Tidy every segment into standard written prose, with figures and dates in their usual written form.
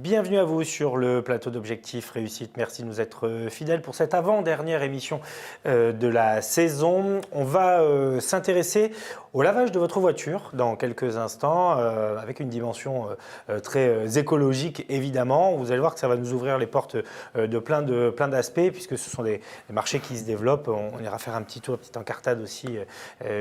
Bienvenue à vous sur le plateau d'Objectif Réussite. Merci de nous être fidèles pour cette avant-dernière émission de la saison. On va s'intéresser au lavage de votre voiture dans quelques instants avec une dimension très écologique évidemment. Vous allez voir que ça va nous ouvrir les portes de plein d'aspects puisque ce sont des marchés qui se développent. On ira faire un petit tour, une petite encartade aussi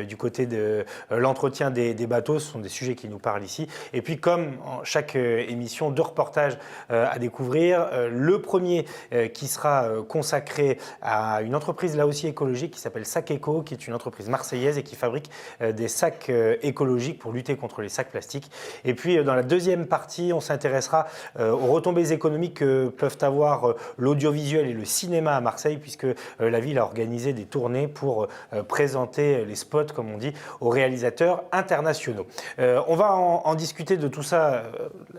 du côté de l'entretien des bateaux. Ce sont des sujets qui nous parlent ici. Et puis comme en chaque émission, deux reportages à découvrir. Le premier qui sera consacré à une entreprise là aussi écologique qui s'appelle Sac Eco, qui est une entreprise marseillaise et qui fabrique des sacs écologiques pour lutter contre les sacs plastiques. Et puis dans la deuxième partie, on s'intéressera aux retombées économiques que peuvent avoir l'audiovisuel et le cinéma à Marseille, puisque la ville a organisé des tournées pour présenter les spots, comme on dit, aux réalisateurs internationaux. On va en discuter de tout ça,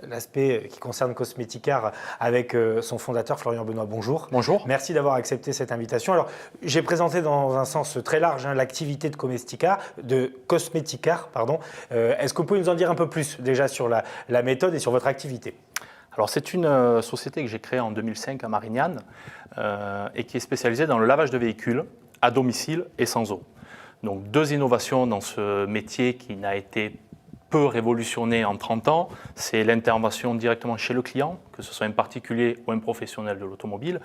l'aspect qui concerne Cosmeticart, avec son fondateur Florian Benoît. Bonjour. Bonjour. Merci d'avoir accepté cette invitation. Alors, j'ai présenté dans un sens très large l'activité de Cosmeticart. Est-ce que vous pouvez nous en dire un peu plus déjà sur la méthode et sur votre activité ? Alors, c'est une société que j'ai créée en 2005 à Marignane et qui est spécialisée dans le lavage de véhicules à domicile et sans eau. Donc, deux innovations dans ce métier qui n'a été peu révolutionné en 30 ans, c'est l'intervention directement chez le client, que ce soit un particulier ou un professionnel de l'automobile,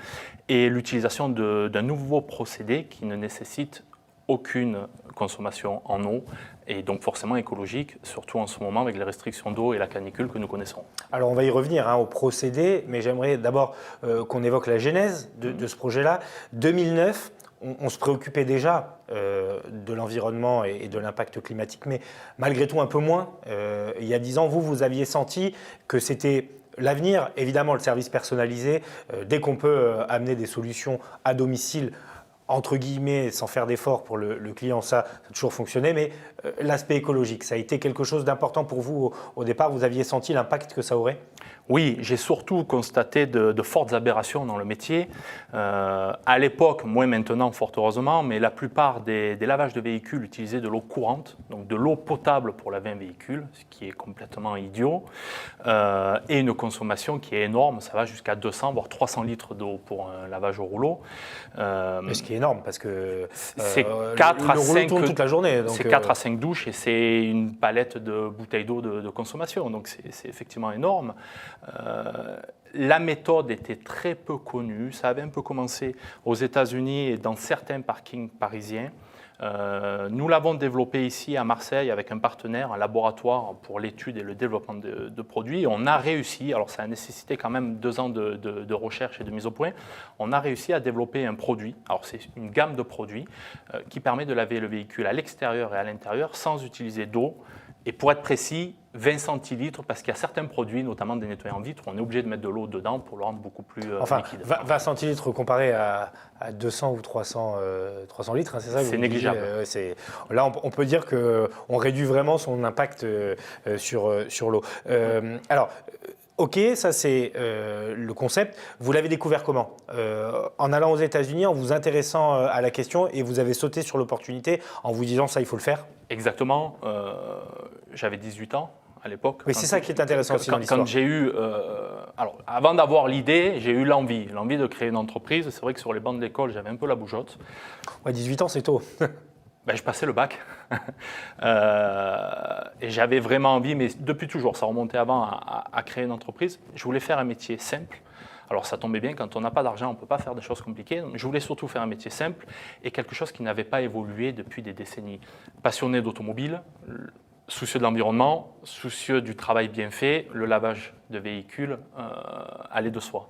et l'utilisation d'un nouveau procédé qui ne nécessite aucune consommation en eau et donc forcément écologique, surtout en ce moment avec les restrictions d'eau et la canicule que nous connaissons. Alors on va y revenir au procédé, mais j'aimerais d'abord qu'on évoque la genèse de ce projet-là. 2009, on se préoccupait déjà de l'environnement et de l'impact climatique, mais malgré tout un peu moins. Il y a 10 ans, vous aviez senti que c'était l'avenir, évidemment le service personnalisé, dès qu'on peut amener des solutions à domicile, entre guillemets, sans faire d'efforts pour le client, ça a toujours fonctionné, mais l'aspect écologique, ça a été quelque chose d'important pour vous au départ. Vous aviez senti l'impact que ça aurait ? Oui, j'ai surtout constaté de fortes aberrations dans le métier. À l'époque, moins maintenant fort heureusement, mais la plupart des lavages de véhicules utilisaient de l'eau courante, donc de l'eau potable pour laver un véhicule, ce qui est complètement idiot, et une consommation qui est énorme, ça va jusqu'à 200 voire 300 litres d'eau pour un lavage au rouleau. Mais ce qui est énorme parce que c'est 4 à 5 tourne toute la journée. C'est 4 à 5 douches et c'est une palette de bouteilles d'eau de consommation, donc c'est effectivement énorme. La méthode était très peu connue, ça avait un peu commencé aux États-Unis et dans certains parkings parisiens. Nous l'avons développé ici à Marseille avec un partenaire, un laboratoire pour l'étude et le développement de produits. On a réussi, alors ça a nécessité quand même 2 ans de recherche et de mise au point, on a réussi à développer un produit, alors c'est une gamme de produits qui permet de laver le véhicule à l'extérieur et à l'intérieur sans utiliser d'eau. Et pour être précis, 20 centilitres, parce qu'il y a certains produits, notamment des nettoyants vitres, où on est obligé de mettre de l'eau dedans pour le rendre beaucoup plus liquide. 20 centilitres comparé à 200 ou 300 litres, c'est ça ? C'est négligeable. Là, on peut dire qu'on réduit vraiment son impact sur l'eau. Alors, ok, ça c'est le concept. Vous l'avez découvert comment ? En allant aux États-Unis, en vous intéressant à la question, et vous avez sauté sur l'opportunité en vous disant ça, il faut le faire ? Exactement. J'avais 18 ans à l'époque. Oui, c'est ça qui est intéressant aussi dans l'histoire. Quand j'ai eu, alors avant d'avoir l'idée, j'ai eu l'envie de créer une entreprise. C'est vrai que sur les bancs de l'école, j'avais un peu la bougeotte. Ouais, 18 ans, c'est tôt. Je passais le bac et j'avais vraiment envie, mais depuis toujours, ça remontait avant à créer une entreprise. Je voulais faire un métier simple. Alors ça tombait bien, quand on n'a pas d'argent, on ne peut pas faire des choses compliquées. Donc, je voulais surtout faire un métier simple et quelque chose qui n'avait pas évolué depuis des décennies. Passionné d'automobile, soucieux de l'environnement, soucieux du travail bien fait, le lavage de véhicules allait de soi.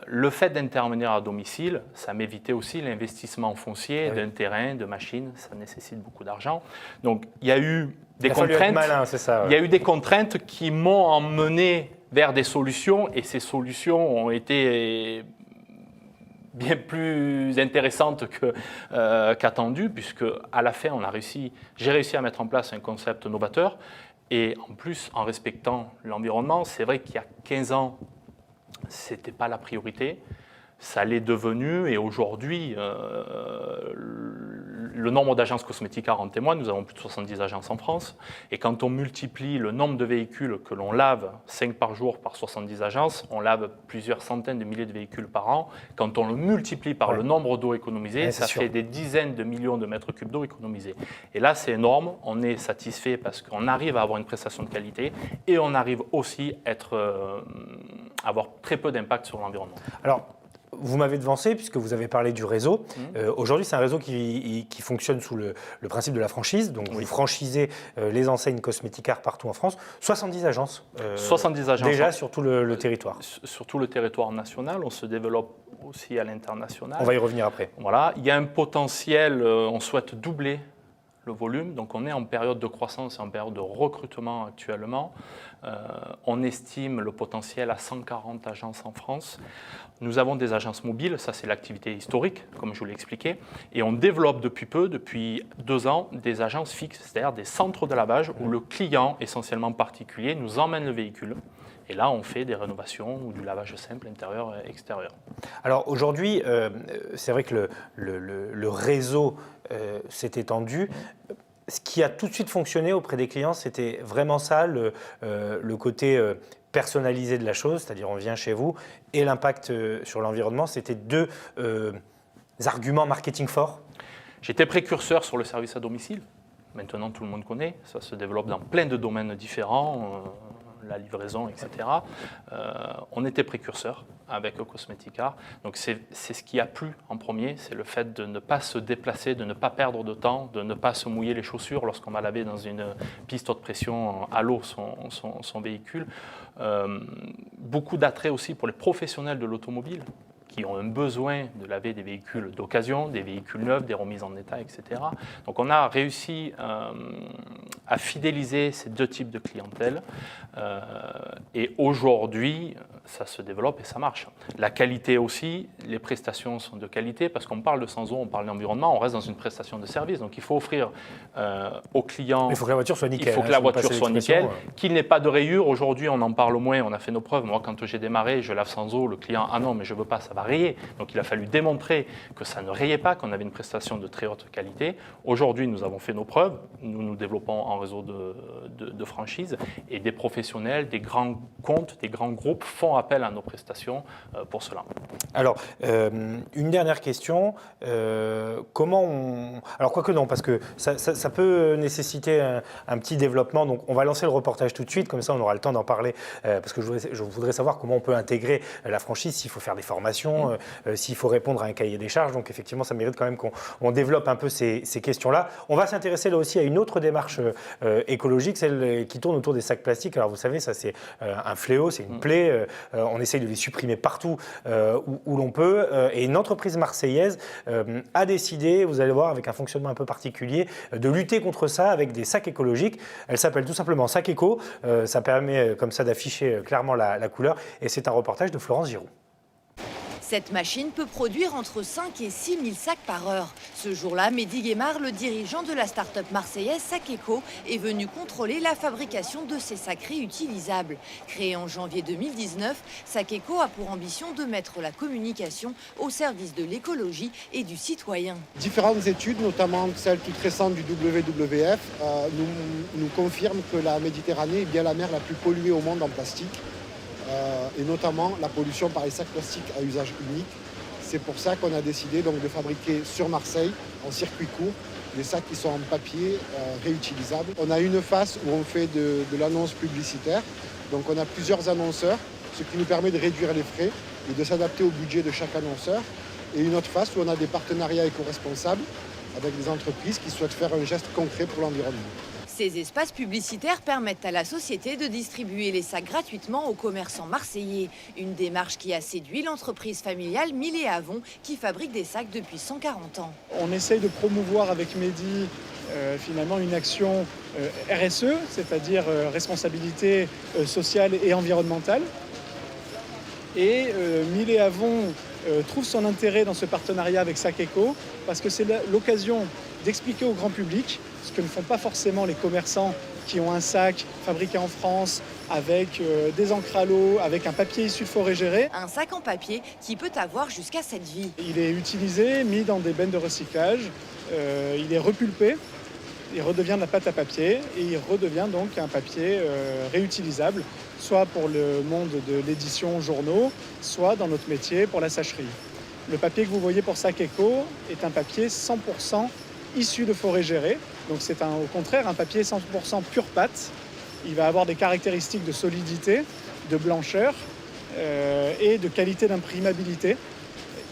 Le fait d'intervenir à domicile, ça m'évitait aussi l'investissement foncier d'un terrain, de machines, ça nécessite beaucoup d'argent. Donc il y a eu des contraintes. Malin, c'est ça, ouais. Il y a eu des contraintes qui m'ont emmené vers des solutions et ces solutions ont été bien plus intéressantes qu'attendues, puisque à la fin, j'ai réussi à mettre en place un concept novateur et en plus en respectant l'environnement. C'est vrai qu'il y a 15 ans, ce n'était pas la priorité. Ça l'est devenu et aujourd'hui, le nombre d'agences Cosmeticare en témoigne. Nous avons plus de 70 agences en France. Et quand on multiplie le nombre de véhicules que l'on lave, 5 par jour par 70 agences, on lave plusieurs centaines de milliers de véhicules par an. Quand on le multiplie par le nombre d'eau économisée, ça fait des dizaines de millions de mètres cubes d'eau économisés. Et là, c'est énorme. On est satisfait parce qu'on arrive à avoir une prestation de qualité et on arrive aussi à avoir très peu d'impact sur l'environnement. Alors, vous m'avez devancé puisque vous avez parlé du réseau. Aujourd'hui, c'est un réseau qui fonctionne sous le principe de la franchise. Donc, vous franchisez les enseignes Cosmeticare partout en France. 70 agences. 70 agences. Déjà sur tout le territoire. Sur tout le territoire national. On se développe aussi à l'international. On va y revenir après. Voilà. Il y a un potentiel, on souhaite doubler le volume. Donc, on est en période de croissance et en période de recrutement actuellement. On estime le potentiel à 140 agences en France. Nous avons des agences mobiles, ça c'est l'activité historique, comme je vous l'ai expliqué. Et on développe depuis 2 ans, des agences fixes, c'est-à-dire des centres de lavage où le client, essentiellement particulier, nous emmène le véhicule. Et là, on fait des rénovations ou du lavage simple intérieur et extérieur. Alors aujourd'hui, c'est vrai que le réseau s'est étendu. Ce qui a tout de suite fonctionné auprès des clients, c'était vraiment ça, le côté personnalisé de la chose, c'est-à-dire on vient chez vous, et l'impact sur l'environnement, c'était 2 arguments marketing forts. J'étais précurseur sur le service à domicile. Maintenant, tout le monde connaît. Ça se développe dans plein de domaines différents. La livraison, etc. On était précurseur avec Cosmeticare. Donc c'est ce qui a plu en premier, c'est le fait de ne pas se déplacer, de ne pas perdre de temps, de ne pas se mouiller les chaussures lorsqu'on va laver dans une piste haute pression à l'eau son véhicule. Beaucoup d'attrait aussi pour les professionnels de l'automobile qui ont un besoin de laver des véhicules d'occasion, des véhicules neufs, des remises en état, etc. Donc on a réussi à fidéliser ces 2 types de clientèle et aujourd'hui, ça se développe et ça marche. La qualité aussi, les prestations sont de qualité parce qu'on parle de sans eau, on parle d'environnement, on reste dans une prestation de service. Donc il faut offrir aux clients... Il faut que la voiture soit nickel. Il faut que la voiture soit nickel, qu'il n'ait pas de rayures. Aujourd'hui, on en parle moins, on a fait nos preuves. Moi, quand j'ai démarré, je lave sans eau, le client, ah non, mais je ne veux pas, ça va rayer. Donc il a fallu démontrer que ça ne rayait pas, qu'on avait une prestation de très haute qualité. Aujourd'hui, nous avons fait nos preuves. Nous nous développons en réseau de franchise et des professionnels, des grands comptes, des grands groupes font appel à nos prestations pour cela. Alors, une dernière question. Comment on... Alors, quoique non, parce que ça peut nécessiter un petit développement. Donc, on va lancer le reportage tout de suite. Comme ça, on aura le temps d'en parler. Parce que je voudrais savoir comment on peut intégrer la franchise, s'il faut faire des formations, s'il faut répondre à un cahier des charges. Donc, effectivement, ça mérite quand même qu'on développe un peu ces questions-là. On va s'intéresser là aussi à une autre démarche écologique, celle qui tourne autour des sacs plastiques. Alors, vous savez, ça, c'est un fléau, c'est une plaie. On essaye de les supprimer partout où l'on peut. Et une entreprise marseillaise a décidé, vous allez voir, avec un fonctionnement un peu particulier, de lutter contre ça avec des sacs écologiques. Elle s'appelle tout simplement Sac Eco. Ça permet comme ça d'afficher clairement la couleur. Et c'est un reportage de Florence Giroux. Cette machine peut produire entre 5 et 6 000 sacs par heure. Ce jour-là, Mehdi Guémard, le dirigeant de la start-up marseillaise Sac Eco, est venu contrôler la fabrication de ces sacs réutilisables. Créé en janvier 2019, Sac Eco a pour ambition de mettre la communication au service de l'écologie et du citoyen. Différentes études, notamment celle toute récente du WWF, nous confirment que la Méditerranée est bien la mer la plus polluée au monde en plastique. Et notamment la pollution par les sacs plastiques à usage unique. C'est pour ça qu'on a décidé donc de fabriquer sur Marseille, en circuit court, des sacs qui sont en papier réutilisables. On a une face où on fait de l'annonce publicitaire. Donc on a plusieurs annonceurs, ce qui nous permet de réduire les frais et de s'adapter au budget de chaque annonceur. Et une autre face où on a des partenariats éco-responsables avec des entreprises qui souhaitent faire un geste concret pour l'environnement. Ces espaces publicitaires permettent à la société de distribuer les sacs gratuitement aux commerçants marseillais. Une démarche qui a séduit l'entreprise familiale Mille et Avon qui fabrique des sacs depuis 140 ans. On essaye de promouvoir avec Mehdi finalement une action RSE, c'est-à-dire responsabilité sociale et environnementale. Et Mille et Avon trouve son intérêt dans ce partenariat avec Sac Eco parce que c'est l'occasion d'expliquer au grand public ce que ne font pas forcément les commerçants qui ont un sac fabriqué en France avec des encres à l'eau, avec un papier issu de forêt gérée. Un sac en papier qui peut avoir jusqu'à 7 vies. Il est utilisé, mis dans des bennes de recyclage, il est repulpé, il redevient de la pâte à papier et il redevient donc un papier réutilisable, soit pour le monde de l'édition journaux, soit dans notre métier pour la sacherie. Le papier que vous voyez pour Sac Eco est un papier 100% issu de forêt gérée. Donc c'est au contraire un papier 100% pure pâte. Il va avoir des caractéristiques de solidité, de blancheur et de qualité d'imprimabilité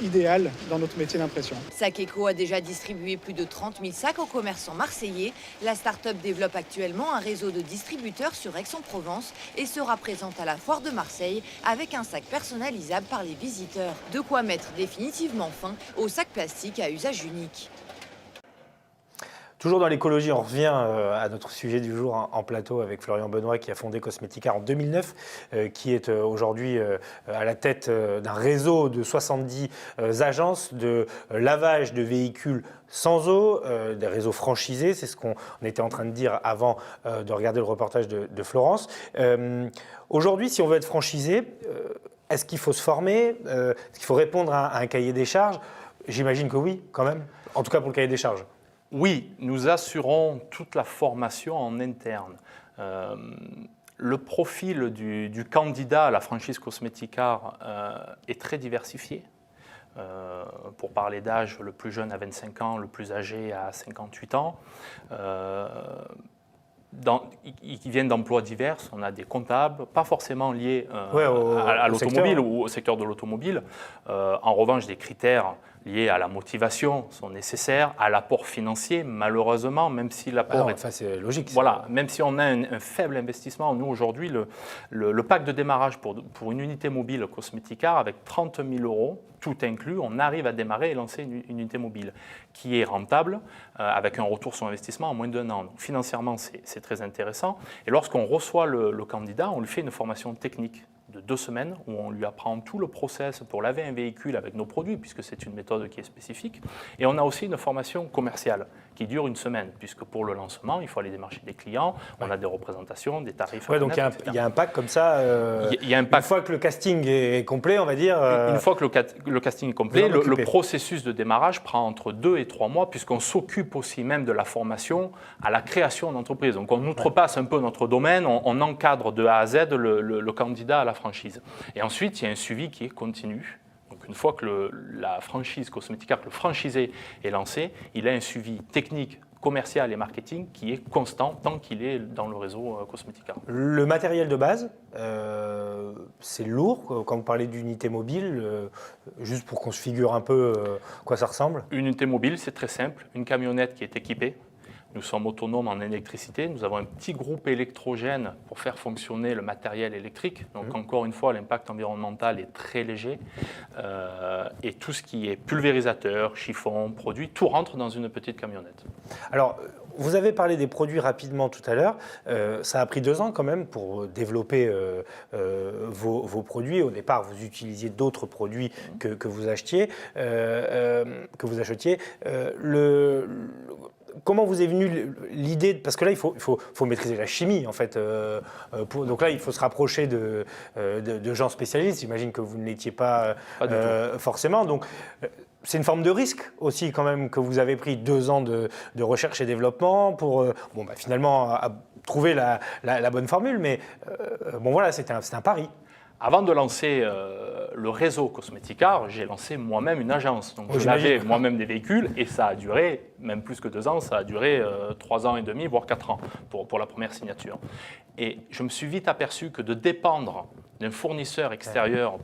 idéale dans notre métier d'impression. Sac Eco a déjà distribué plus de 30 000 sacs aux commerçants marseillais. La start-up développe actuellement un réseau de distributeurs sur Aix-en-Provence et sera présente à la Foire de Marseille avec un sac personnalisable par les visiteurs. De quoi mettre définitivement fin aux sacs plastiques à usage unique. Toujours dans l'écologie, on revient à notre sujet du jour en plateau avec Florian Benoît qui a fondé Cosmetica en 2009, qui est aujourd'hui à la tête d'un réseau de 70 agences de lavage de véhicules sans eau, des réseaux franchisés, c'est ce qu'on était en train de dire avant de regarder le reportage de Florence. Aujourd'hui, si on veut être franchisé, est-ce qu'il faut se former? Est-ce qu'il faut répondre à un cahier des charges? J'imagine que oui, quand même, en tout cas pour le cahier des charges. Oui, nous assurons toute la formation en interne. Le profil du candidat à la franchise Cosmetica est très diversifié. Pour parler d'âge, le plus jeune a 25 ans, le plus âgé a 58 ans. Ils viennent d'emplois divers. On a des comptables, pas forcément liés à l'automobile ou au secteur de l'automobile. En revanche, des critères liés à la motivation sont nécessaires, à l'apport financier, malheureusement, même si l'apport est... Enfin, c'est logique. Voilà, même si on a un faible investissement, nous aujourd'hui, le pack de démarrage pour une unité mobile Cosmetica, avec 30 000 €, tout inclus, on arrive à démarrer et lancer une unité mobile qui est rentable, avec un retour sur investissement en moins d'1 an. Donc, financièrement, c'est très intéressant. Et lorsqu'on reçoit le candidat, on lui fait une formation technique de 2 semaines où on lui apprend tout le process pour laver un véhicule avec nos produits, puisque c'est une méthode qui est spécifique. Et on a aussi une formation commerciale qui dure 1 semaine, puisque pour le lancement, il faut aller démarcher des clients, on a des représentations, des tarifs. Ouais, donc il y a un pack comme ça. Il y a un pack. Une fois que le casting est complet, on va dire. Une fois que le casting est complet, le processus de démarrage prend entre 2 et 3 mois, puisqu'on s'occupe aussi même de la formation à la création d'entreprise. Donc on outrepasse un peu notre domaine, on encadre de A à Z le candidat à la franchise. Et ensuite, il y a un suivi qui est continu. Donc une fois que la franchise Cosmetica, que le franchisé est lancé, il a un suivi technique, commercial et marketing qui est constant tant qu'il est dans le réseau Cosmetica. Le matériel de base, c'est lourd. Quand vous parlez d'unité mobile, juste pour qu'on se figure un peu quoi ça ressemble. Une unité mobile, c'est très simple. Une camionnette qui est équipée. Nous sommes autonomes en électricité. Nous avons un petit groupe électrogène pour faire fonctionner le matériel électrique. Donc encore une fois, l'impact environnemental est très léger. Et tout ce qui est pulvérisateur, chiffon, produit, tout rentre dans une petite camionnette. Alors, vous avez parlé des produits rapidement tout à l'heure. Ça a pris 2 ans quand même pour développer vos produits. Au départ, vous utilisiez d'autres produits que vous achetiez. Comment vous est venue l'idée, parce que là, il faut maîtriser la chimie, en fait. Donc là, il faut se rapprocher de gens spécialistes. J'imagine que vous ne l'étiez pas forcément. Donc, c'est une forme de risque aussi, quand même, que vous avez pris 2 ans de recherche et développement pour finalement trouver la bonne formule. Mais voilà, c'était un pari. Avant de lancer le réseau Cosmetica, j'ai lancé moi-même une agence. Donc je lavais moi-même des véhicules et ça a duré, même plus que 2 ans, ça a duré 3 ans et demi, voire 4 ans pour la première signature. Et je me suis vite aperçu que de dépendre d'un fournisseur extérieur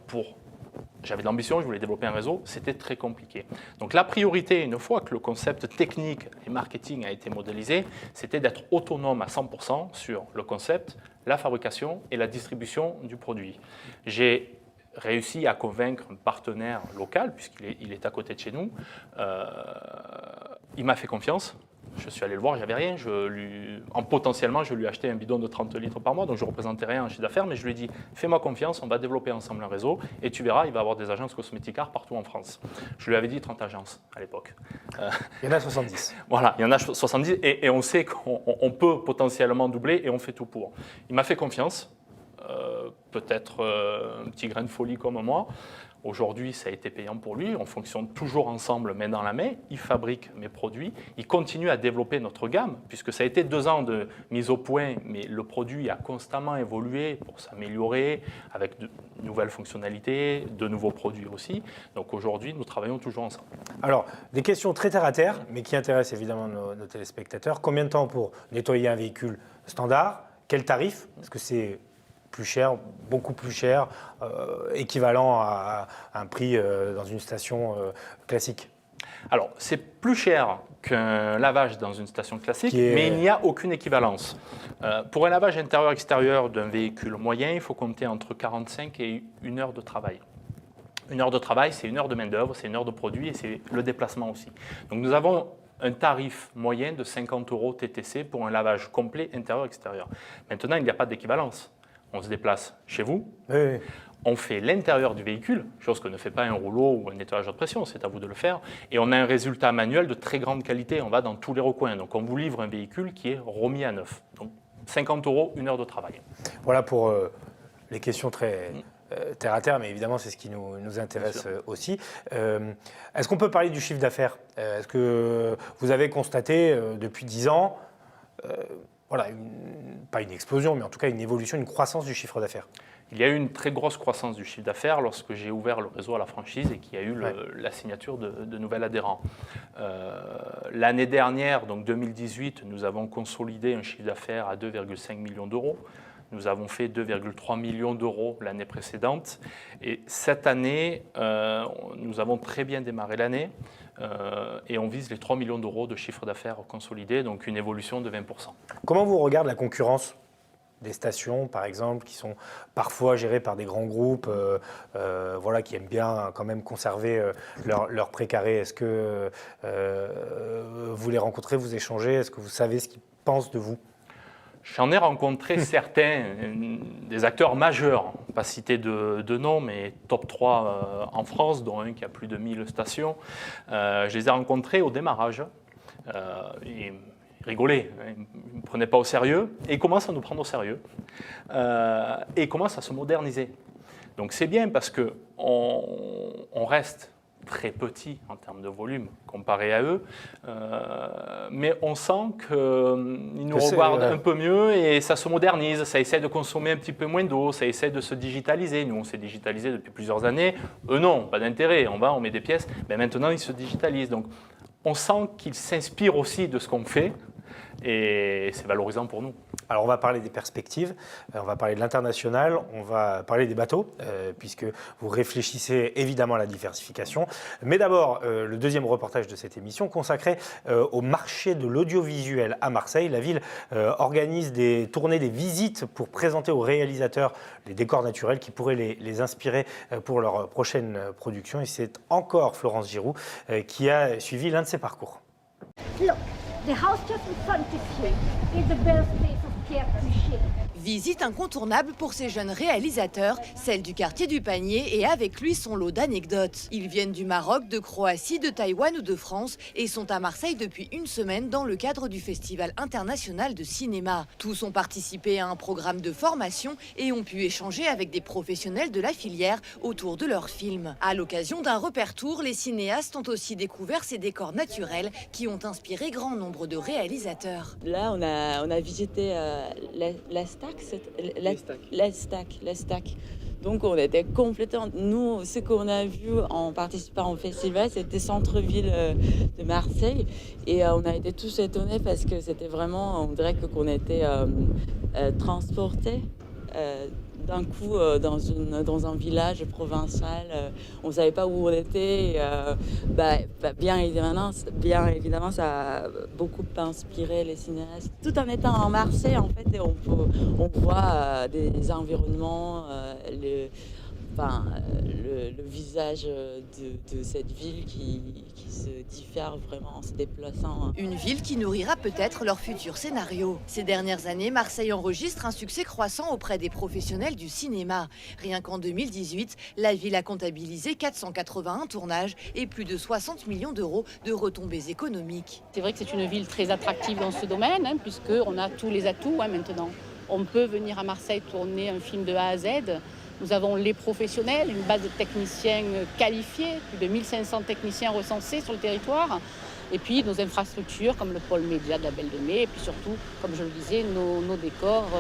j'avais de l'ambition, je voulais développer un réseau, c'était très compliqué. Donc la priorité, une fois que le concept technique et marketing a été modélisé, c'était d'être autonome à 100% sur le concept, la fabrication et la distribution du produit. J'ai réussi à convaincre un partenaire local, puisqu'il est à côté de chez nous. Il m'a fait confiance. Je suis allé le voir, j'avais rien. Potentiellement, je lui ai acheté un bidon de 30 litres par mois, donc je ne représentais rien en chiffre d'affaires, mais je lui ai dit, fais-moi confiance, on va développer ensemble un réseau, et tu verras, il va y avoir des agences cosméticaires partout en France. Je lui avais dit 30 agences à l'époque. Il y en a 70. Voilà, il y en a 70, et on sait qu'on peut potentiellement doubler, et on fait tout pour. Il m'a fait confiance, peut-être un petit grain de folie comme moi. Aujourd'hui, ça a été payant pour lui. On fonctionne toujours ensemble, main dans la main. Il fabrique mes produits. Il continue à développer notre gamme, puisque ça a été 2 ans de mise au point, mais le produit a constamment évolué pour s'améliorer, avec de nouvelles fonctionnalités, de nouveaux produits aussi. Donc aujourd'hui, nous travaillons toujours ensemble. Alors, des questions très terre à terre, mais qui intéressent évidemment nos téléspectateurs. Combien de temps pour nettoyer un véhicule standard? Quel tarif? Est-ce que c'est plus cher, beaucoup plus cher, équivalent à un prix dans une station classique? Alors, c'est plus cher qu'un lavage dans une station classique, mais il n'y a aucune équivalence. Pour un lavage intérieur-extérieur d'un véhicule moyen, il faut compter entre 45 et 1 heure de travail. 1 heure de travail, c'est 1 heure de main-d'œuvre, c'est 1 heure de produit et c'est le déplacement aussi. Donc, nous avons un tarif moyen de 50 € TTC pour un lavage complet intérieur-extérieur. Maintenant, il n'y a pas d'équivalence. On se déplace chez vous, Oui. on fait l'intérieur du véhicule, chose que ne fait pas un rouleau ou un nettoyage de pression, c'est à vous de le faire, et on a un résultat manuel de très grande qualité, on va dans tous les recoins. Donc on vous livre un véhicule qui est remis à neuf. Donc 50 €, 1 heure de travail. Voilà pour les questions très terre à terre, mais évidemment c'est ce qui nous intéresse aussi. Est-ce qu'on peut parler du chiffre d'affaires? Est-ce que vous avez constaté depuis 10 ans voilà, pas une explosion, mais en tout cas une évolution, une croissance du chiffre d'affaires? Il y a eu une très grosse croissance du chiffre d'affaires lorsque j'ai ouvert le réseau à la franchise et qu'il y a eu la signature de nouveaux adhérents. L'année dernière, donc 2018, nous avons consolidé un chiffre d'affaires à 2,5 millions d'euros. Nous avons fait 2,3 millions d'euros l'année précédente. Et cette année, nous avons très bien démarré l'année et on vise les 3 millions d'euros de chiffre d'affaires consolidé, donc une évolution de 20%. Comment vous regardez la concurrence des stations, par exemple, qui sont parfois gérées par des grands groupes voilà, qui aiment bien quand même conserver leur précaré? Est-ce que vous les rencontrez, vous échangez? Est-ce que vous savez ce qu'ils pensent de vous? J'en ai rencontré certains, des acteurs majeurs, pas citer de nom, mais top 3 en France, dont un qui a plus de 1000 stations. Je les ai rencontrés au démarrage. Ils rigolaient, ils ne me prenaient pas au sérieux, et ils commencent à nous prendre au sérieux. Et ils commencent à se moderniser. Donc c'est bien parce qu'on reste très petit en termes de volume comparé à eux, mais on sent qu'ils nous regardent un peu mieux et ça se modernise, ça essaie de consommer un petit peu moins d'eau, ça essaie de se digitaliser. Nous, on s'est digitalisé depuis plusieurs années. Eux, non, pas d'intérêt. On met des pièces, mais maintenant, ils se digitalisent. Donc, on sent qu'ils s'inspirent aussi de ce qu'on fait et c'est valorisant pour nous. Alors on va parler des perspectives, on va parler de l'international, on va parler des bateaux, puisque vous réfléchissez évidemment à la diversification. Mais d'abord, le deuxième reportage de cette émission consacré au marché de l'audiovisuel à Marseille. La ville organise des tournées, des visites pour présenter aux réalisateurs les décors naturels qui pourraient les inspirer pour leur prochaine production. Et c'est encore Florence Giroux qui a suivi l'un de ces parcours. Look, the house just in front of you is the birthplace of Pierre Puchet. Visite incontournable pour ces jeunes réalisateurs, celle du quartier du Panier et avec lui son lot d'anecdotes. Ils viennent du Maroc, de Croatie, de Taïwan ou de France et sont à Marseille depuis une semaine dans le cadre du Festival international de cinéma. Tous ont participé à un programme de formation et ont pu échanger avec des professionnels de la filière autour de leurs films. À l'occasion d'un repère tour, les cinéastes ont aussi découvert ces décors naturels qui ont inspiré grand nombre de réalisateurs. Là, on a visité la stack. Donc on était complètement... Nous, ce qu'on a vu en participant au festival, c'était centre-ville de Marseille. Et on a été tous étonnés parce que c'était vraiment... On dirait qu'on était transportés d'un coup dans un village provincial. On ne savait pas où on était. Bien évidemment, ça a beaucoup inspiré les cinéastes. Tout en étant en Marseille, en fait, on voit des environnements, le visage de cette ville qui se diffère vraiment en se déplaçant. Une ville qui nourrira peut-être leur futur scénario. Ces dernières années, Marseille enregistre un succès croissant auprès des professionnels du cinéma. Rien qu'en 2018, la ville a comptabilisé 481 tournages et plus de 60 millions d'euros de retombées économiques. C'est vrai que c'est une ville très attractive dans ce domaine, puisqu'on a tous les atouts maintenant. On peut venir à Marseille tourner un film de A à Z. Nous avons les professionnels, une base de techniciens qualifiés, plus de 1500 techniciens recensés sur le territoire. Et puis nos infrastructures comme le pôle média de la Belle de Mai. Et puis surtout, comme je le disais, nos décors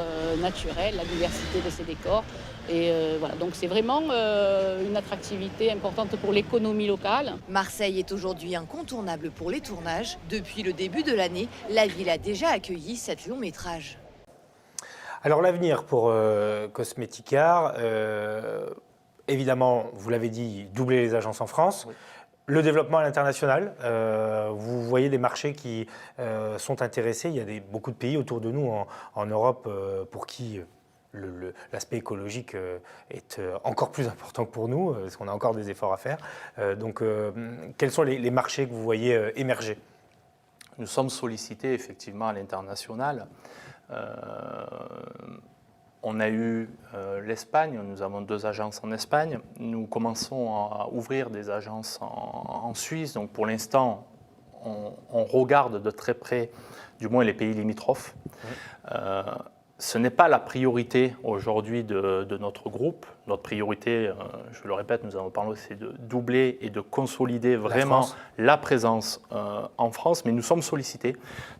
naturels, la diversité de ces décors. Et voilà, donc c'est vraiment une attractivité importante pour l'économie locale. Marseille est aujourd'hui incontournable pour les tournages. Depuis le début de l'année, la ville a déjà accueilli 7 longs métrages. Alors l'avenir pour Cosmeticart, évidemment, vous l'avez dit, doubler les agences en France. Oui. Le développement à l'international, vous voyez des marchés qui sont intéressés. Il y a beaucoup de pays autour de nous en Europe pour qui l'aspect écologique est encore plus important que pour nous, parce qu'on a encore des efforts à faire. Donc quels sont les marchés que vous voyez émerger ? Nous sommes sollicités effectivement à l'international. On a eu l'Espagne, nous avons 2 agences en Espagne. Nous commençons à ouvrir des agences en Suisse. Donc pour l'instant, on regarde de très près, du moins les pays limitrophes. Oui. Ce n'est pas la priorité aujourd'hui de notre groupe. Notre priorité, je le répète, nous avons parlé, c'est de doubler et de consolider vraiment la présence en France. Mais nous sommes sollicités,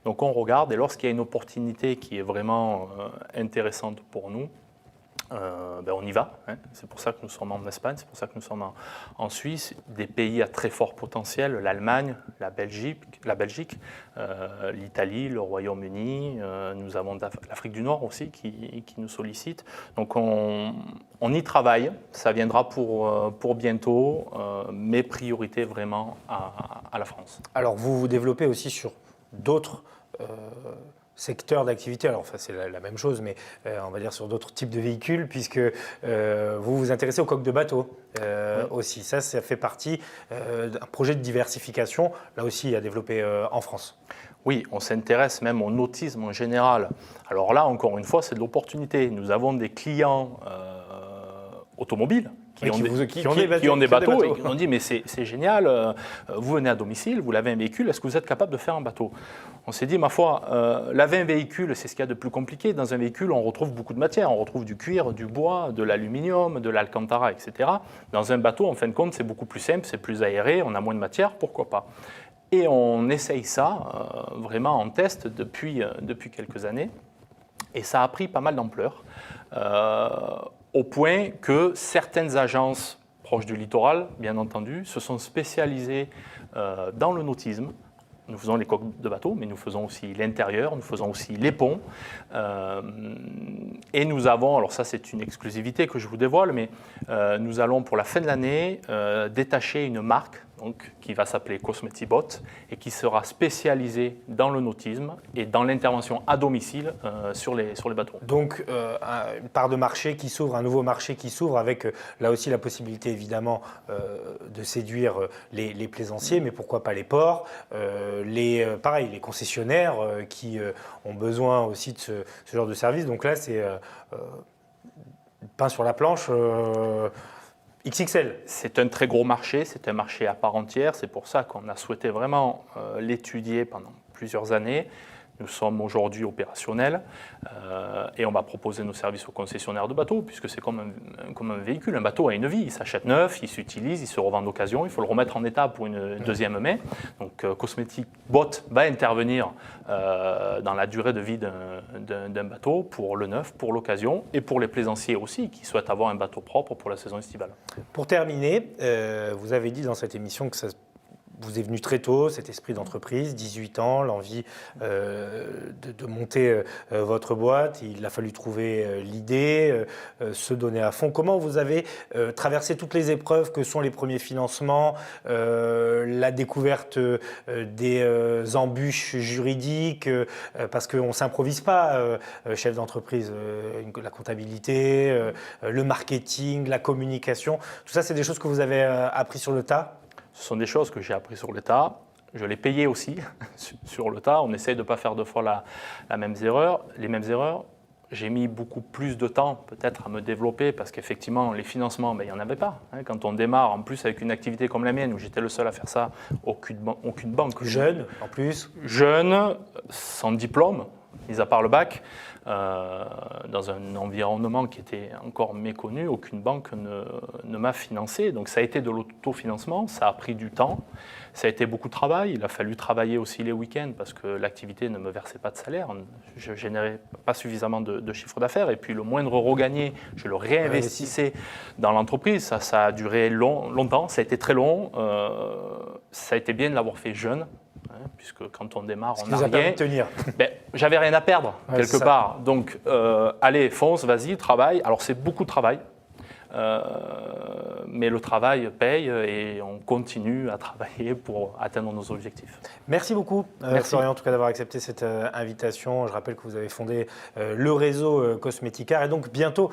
donc on regarde. Et lorsqu'il y a une opportunité qui est vraiment intéressante pour nous, on y va. C'est pour ça que nous sommes en Espagne, c'est pour ça que nous sommes en Suisse. Des pays à très fort potentiel, l'Allemagne, la Belgique, l'Italie, le Royaume-Uni. Nous avons l'Afrique du Nord aussi qui nous sollicite. Donc on y travaille, ça viendra pour bientôt, mais priorité vraiment à la France. Alors vous vous développez aussi sur d'autres secteur d'activité, alors enfin, c'est la même chose, mais on va dire sur d'autres types de véhicules, puisque vous vous intéressez aux coques de bateau aussi. Ça fait partie d'un projet de diversification, là aussi à développer en France. Oui, on s'intéresse même au nautisme en général. Alors là, encore une fois, c'est de l'opportunité. Nous avons des clients automobiles qui ont des bateaux et qui nous ont dit mais c'est génial, vous venez à domicile, vous lavez un véhicule, est-ce que vous êtes capable de faire un bateau ? On s'est dit, ma foi, laver un véhicule, c'est ce qu'il y a de plus compliqué. Dans un véhicule, on retrouve beaucoup de matière, on retrouve du cuir, du bois, de l'aluminium, de l'alcantara, etc. Dans un bateau, en fin de compte, c'est beaucoup plus simple, c'est plus aéré, on a moins de matière, pourquoi pas ? Et on essaye ça vraiment en test depuis quelques années et ça a pris pas mal d'ampleur. Au point que certaines agences proches du littoral, bien entendu, se sont spécialisées dans le nautisme. Nous faisons les coques de bateau, mais nous faisons aussi l'intérieur, nous faisons aussi les ponts. Et nous avons, alors ça c'est une exclusivité que je vous dévoile, mais nous allons pour la fin de l'année détacher une marque donc, qui va s'appeler Cosmetibot et qui sera spécialisée dans le nautisme et dans l'intervention à domicile sur les bateaux. Donc une part de marché qui s'ouvre, un nouveau marché qui s'ouvre avec là aussi la possibilité évidemment de séduire les plaisanciers, mais pourquoi pas les ports, pareil, les concessionnaires qui ont besoin aussi de ce genre de service. Donc là c'est pain sur la planche. XXL. C'est un très gros marché, c'est un marché à part entière, c'est pour ça qu'on a souhaité vraiment l'étudier pendant plusieurs années. Nous sommes aujourd'hui opérationnels et on va proposer nos services aux concessionnaires de bateaux puisque c'est comme un véhicule. Un bateau a une vie, il s'achète neuf, il s'utilise, il se revend d'occasion, il faut le remettre en état pour une deuxième main. Donc Cosmetibot va intervenir dans la durée de vie d'un bateau pour le neuf, pour l'occasion et pour les plaisanciers aussi qui souhaitent avoir un bateau propre pour la saison estivale. Pour terminer, vous avez dit dans cette émission que vous est venu très tôt, cet esprit d'entreprise, 18 ans, l'envie de monter votre boîte. Il a fallu trouver l'idée, se donner à fond. Comment vous avez traversé toutes les épreuves que sont les premiers financements, la découverte des embûches juridiques, parce qu'on ne s'improvise pas, chef d'entreprise, la comptabilité, le marketing, la communication, tout ça c'est des choses que vous avez appris sur le tas? Ce sont des choses que j'ai appris sur le tas. Je l'ai payé aussi sur le tas. On essaye de ne pas faire deux fois les mêmes erreurs. J'ai mis beaucoup plus de temps peut-être à me développer parce qu'effectivement, les financements, il n'y en avait pas. Quand on démarre, en plus avec une activité comme la mienne où j'étais le seul à faire ça, aucune banque. Jeune, en plus. Jeune, sans diplôme, mis à part le bac, dans un environnement qui était encore méconnu, aucune banque ne m'a financé. Donc ça a été de l'autofinancement, ça a pris du temps, ça a été beaucoup de travail. Il a fallu travailler aussi les week-ends parce que l'activité ne me versait pas de salaire. Je ne générais pas suffisamment de chiffre d'affaires. Et puis le moindre euro gagné, je le réinvestissais dans l'entreprise. Ça a duré longtemps, ça a été très long. Ça a été bien de l'avoir fait jeune. Puisque quand on démarre, on n'a rien. Tenir. J'avais rien à perdre, quelque part. Donc, allez, fonce, vas-y, travaille. Alors, c'est beaucoup de travail. Mais le travail paye et on continue à travailler pour atteindre nos objectifs. Merci beaucoup, Florian, en tout cas d'avoir accepté cette invitation. Je rappelle que vous avez fondé le réseau Cosmeticare et donc bientôt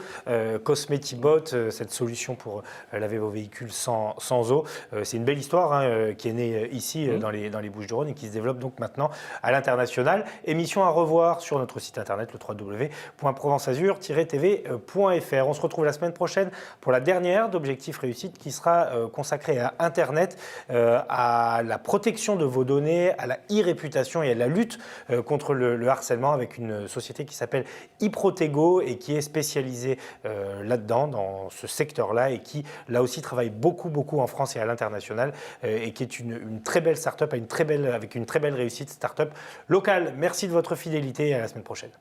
Cosmetibot, cette solution pour laver vos véhicules sans eau. C'est une belle histoire qui est née ici dans les Bouches-du-Rhône et qui se développe donc maintenant à l'international. Émission à revoir sur notre site internet, le www.provenceazur-tv.fr. On se retrouve la semaine prochaine pour la dernière d'Objectif Réussite qui sera consacrée à Internet, à la protection de vos données, à la e-réputation et à la lutte contre le harcèlement avec une société qui s'appelle iProtego et qui est spécialisée là-dedans, dans ce secteur-là et qui, là aussi, travaille beaucoup en France et à l'international et qui est une très belle start-up avec une très belle réussite start-up locale. Merci de votre fidélité et à la semaine prochaine.